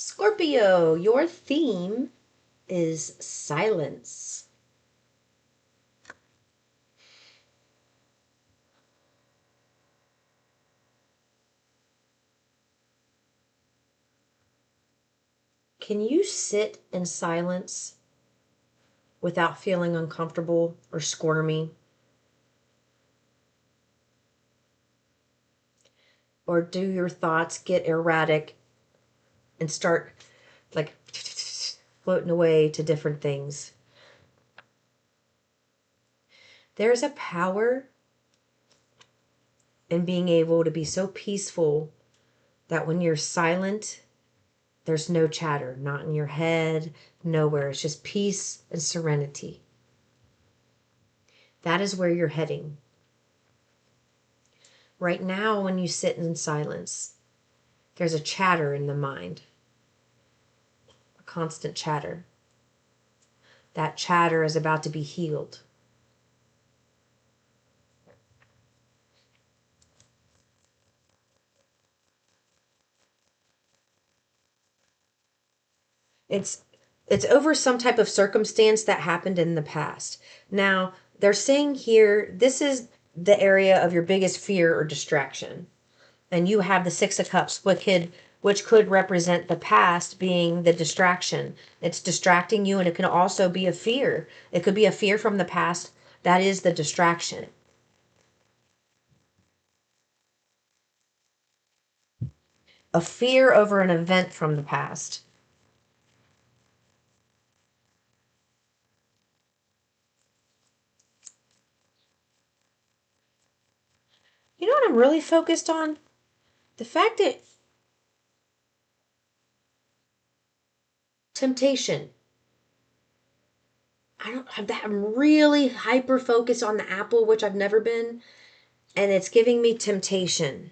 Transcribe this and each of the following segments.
Scorpio, your theme is silence. Can you sit in silence without feeling uncomfortable or squirmy? Or do your thoughts get erratic and start like floating away to different things? There's a power in being able to be so peaceful that when you're silent, there's no chatter, not in your head, nowhere. It's just peace and serenity. That is where you're heading. Right now, when you sit in silence, there's a chatter in the mind, a constant chatter. That chatter is about to be healed. It's it's over some type of circumstance that happened in the past. Now, they're saying here, this is the area of your biggest fear or distraction. And you have the Six of Cups, which could represent the past being the distraction. It's distracting you, and it can also be a fear. It could be a fear from the past. That is the distraction. A fear over an event from the past. You know what I'm really focused on? The fact that temptation. I'm really hyper focused on the apple, which I've never been, and it's giving me temptation.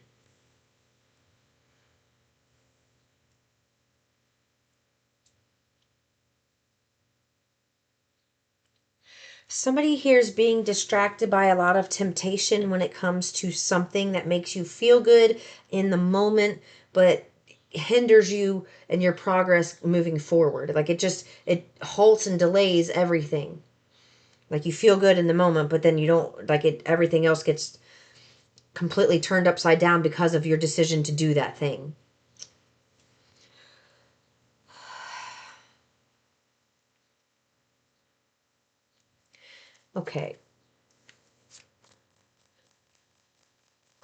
Somebody here is being distracted by a lot of temptation when it comes to something that makes you feel good in the moment, but hinders you in your progress moving forward. Like it halts and delays everything. Like you feel good in the moment, but then you don't, like it, everything else gets completely turned upside down because of your decision to do that thing. Okay.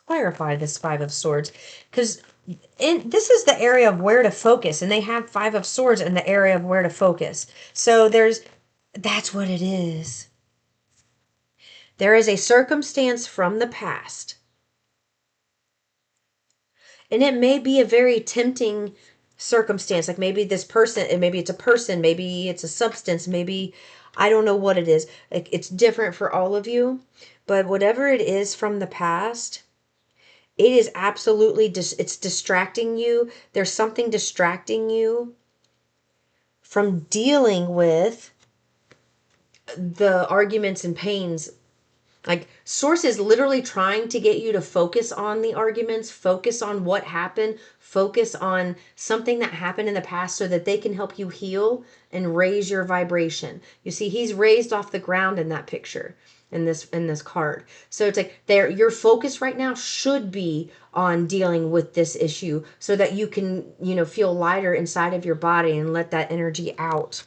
Clarify this Five of Swords, because this is the area of where to focus, and they have Five of Swords in the area of where to focus. So that's what it is. There is a circumstance from the past, and it may be a very tempting circumstance. Like maybe this person, and maybe it's a person, maybe it's a substance, maybe I don't know what it is. Like it's different for all of you, but whatever it is from the past, it is absolutely it's distracting you. There's something distracting you from dealing with the arguments and pains. Like source is literally trying to get you to focus on the arguments, focus on what happened, focus on something that happened in the past so that they can help you heal and raise your vibration. You see, he's raised off the ground in that picture, in this card. So it's like your focus right now should be on dealing with this issue so that you can, feel lighter inside of your body and let that energy out.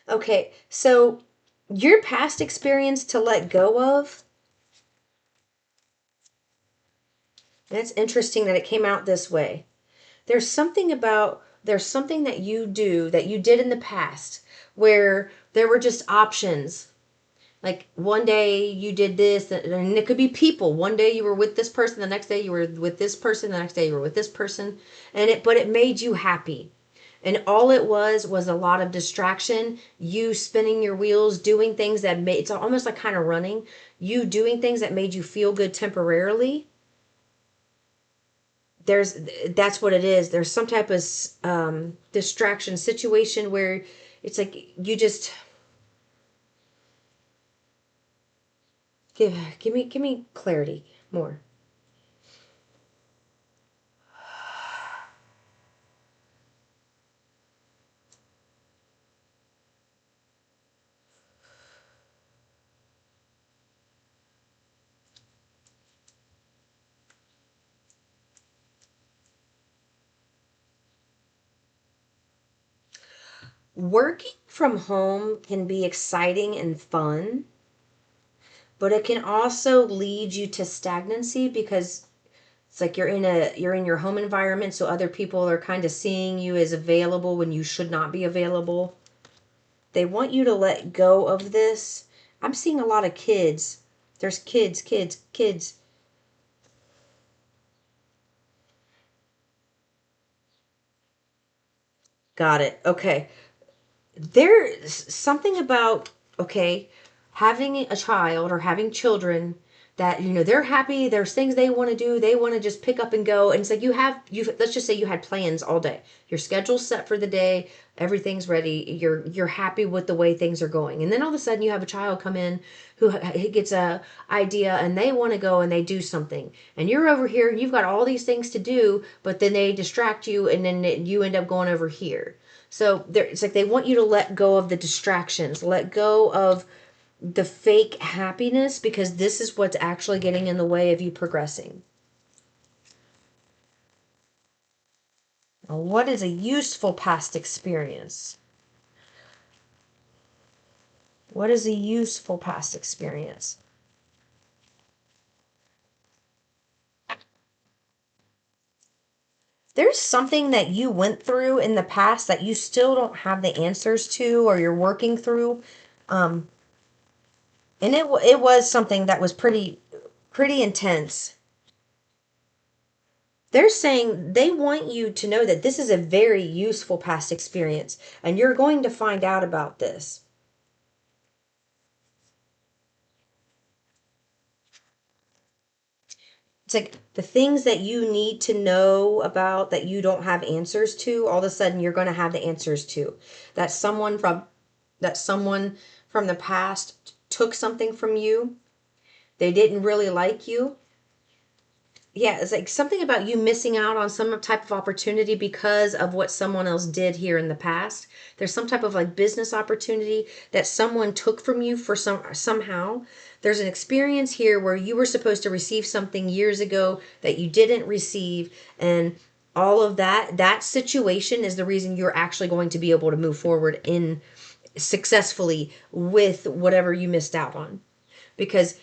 Okay, so your past experience to let go of. And it's interesting that it came out this way. There's something that you do that you did in the past where there were just options. Like one day you did this, and it could be people. One day you were with this person, the next day you were with this person, the next day you were with this person, but it made you happy. And all it was a lot of distraction, you spinning your wheels, doing things that made it's almost like kind of running, you doing things that made you feel good temporarily, that's what it is. There's some type of distraction situation where it's like you just give me clarity more. Working from home can be exciting and fun, but it can also lead you to stagnancy because it's like you're in your home environment, so other people are kind of seeing you as available when you should not be available. They want you to let go of this. I'm seeing a lot of kids. There's kids, kids, kids. Got it. Okay. There's something about, okay, having a child or having children that, they're happy, there's things they want to do, they want to just pick up and go, and it's like you let's just say you had plans all day, your schedule's set for the day, everything's ready, you're happy with the way things are going, and then all of a sudden you have a child come in who gets a idea and they want to go and they do something, and you're over here and you've got all these things to do, but then they distract you and then you end up going over here. So it's like they want you to let go of the distractions, let go of the fake happiness, because this is what's actually getting in the way of you progressing. Now, what is a useful past experience? What is a useful past experience? There's something that you went through in the past that you still don't have the answers to, or you're working through. Um, and it was something that was pretty intense. They're saying they want you to know that this is a very useful past experience, and you're going to find out about this. It's like the things that you need to know about that you don't have answers to, all of a sudden you're going to have the answers to. That someone from the past took something from you. They didn't really like you. Yeah, it's like something about you missing out on some type of opportunity because of what someone else did here in the past. There's some type of like business opportunity that someone took from you for somehow. There's an experience here where you were supposed to receive something years ago that you didn't receive, and all of that situation is the reason you're actually going to be able to move forward in successfully with whatever you missed out on. Because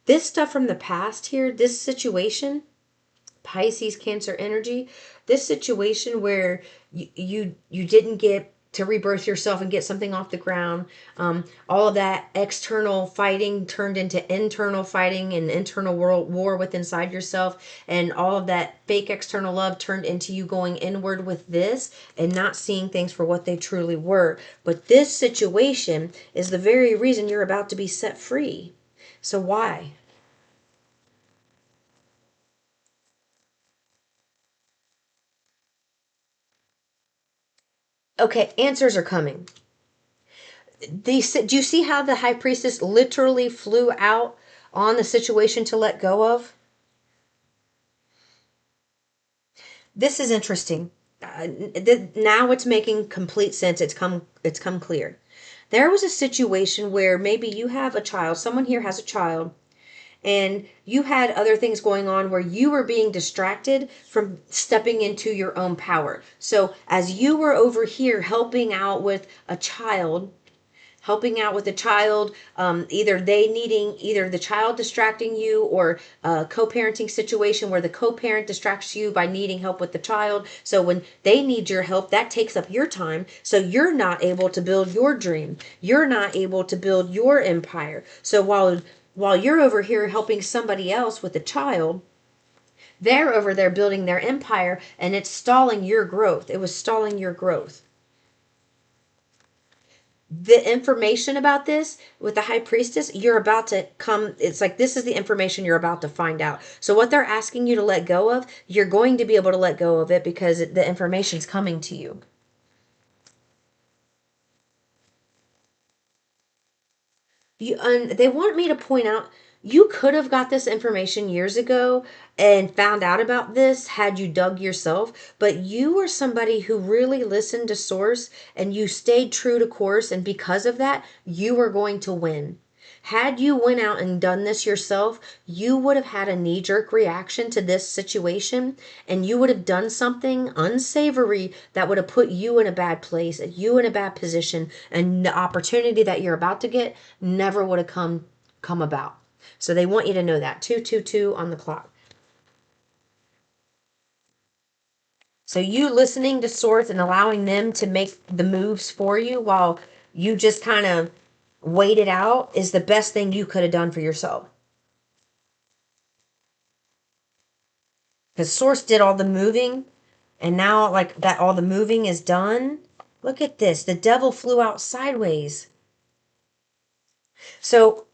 this stuff from the past here, this situation, Pisces, Cancer energy, this situation where you didn't get to rebirth yourself and get something off the ground, all of that external fighting turned into internal fighting and internal world war with inside yourself, and all of that fake external love turned into you going inward with this and not seeing things for what they truly were. But this situation is the very reason you're about to be set free. So why? Okay, answers are coming. Do you see how the high priestess literally flew out on the situation to let go of? This is interesting. Now it's making complete sense. It's come clear. There was a situation where maybe you have a child, someone here has a child, and you had other things going on where you were being distracted from stepping into your own power. So as you were over here helping out with the child, either the child distracting you, or a co-parenting situation where the co-parent distracts you by needing help with the child. So when they need your help, that takes up your time, so you're not able to build your dream, you're not able to build your empire. So while you're over here helping somebody else with the child, they're over there building their empire, and it's stalling your growth. It was stalling your growth. The information about this with the high priestess, you're about to come, it's like this is the information you're about to find out. So what they're asking you to let go of, you're going to be able to let go of it because the information's coming to you. They want me to point out you could have got this information years ago and found out about this had you dug yourself, but you were somebody who really listened to source and you stayed true to course, and because of that, you were going to win. Had you went out and done this yourself, you would have had a knee-jerk reaction to this situation, and you would have done something unsavory that would have put you in a bad place, you in a bad position, and the opportunity that you're about to get never would have come about. So they want you to know that. 222 on the clock. So you listening to source and allowing them to make the moves for you while you just kind of wait it out is the best thing you could have done for yourself. Because source did all the moving, and now like that all the moving is done. Look at this. The devil flew out sideways. So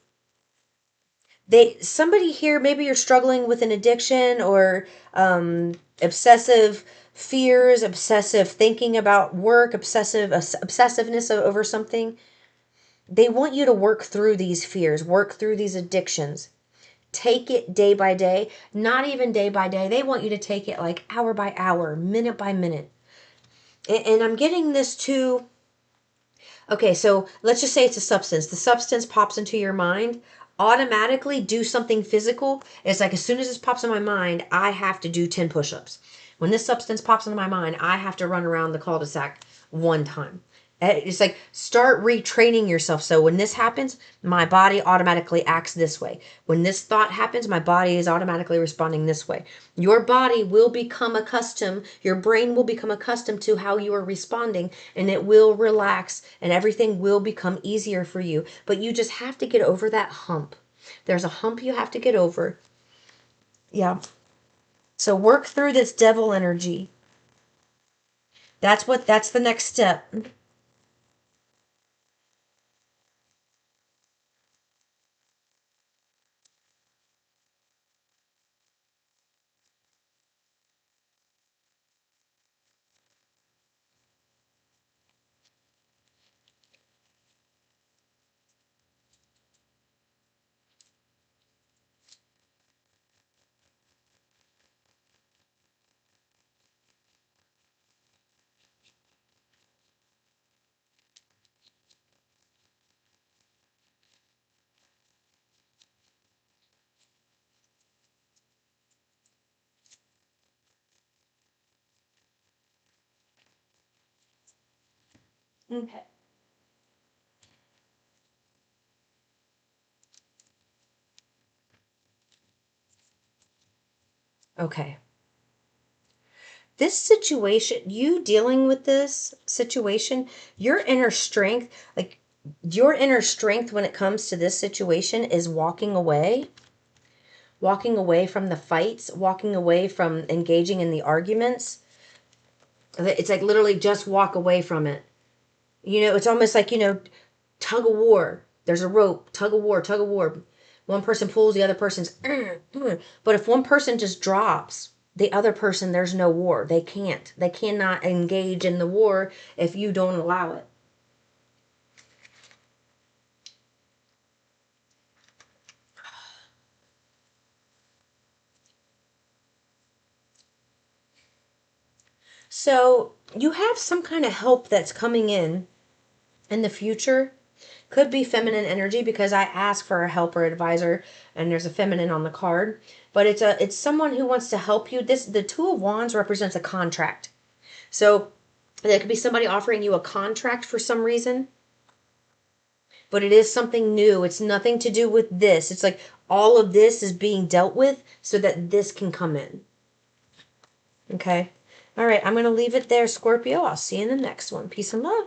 somebody here, maybe you're struggling with an addiction or obsessive fears, obsessive thinking about work, obsessiveness over something. They want you to work through these fears, work through these addictions. Take it day by day, not even day by day. They want you to take it like hour by hour, minute by minute. And I'm getting this too. Okay, so let's just say it's a substance. The substance pops into your mind. Automatically do something physical. It's like as soon as this pops in my mind, I have to do 10 push-ups. When this substance pops into my mind, I have to run around the cul-de-sac one time. It's like start retraining yourself. So when this happens, my body automatically acts this way. When this thought happens, my body is automatically responding this way. Your body will become accustomed, your brain will become accustomed to how you are responding, and it will relax and everything will become easier for you. But you just have to get over that hump. There's a hump you have to get over. Yeah. So work through this devil energy. That's the next step. Okay. Okay. This situation, you dealing with this situation, your inner strength, like your inner strength when it comes to this situation is walking away from the fights, walking away from engaging in the arguments. It's like literally just walk away from it. It's almost like, tug of war. There's a rope, tug of war, tug of war. One person pulls, the other person's. But if one person just drops, the other person, there's no war. They can't. They cannot engage in the war if you don't allow it. So you have some kind of help that's coming in the future. Could be feminine energy because I ask for a helper advisor and there's a feminine on the card. But it's someone who wants to help you. The Two of Wands represents a contract. So there could be somebody offering you a contract for some reason, but it is something new. It's nothing to do with this. It's like all of this is being dealt with so that this can come in. Okay? All right, I'm going to leave it there, Scorpio. I'll see you in the next one. Peace and love.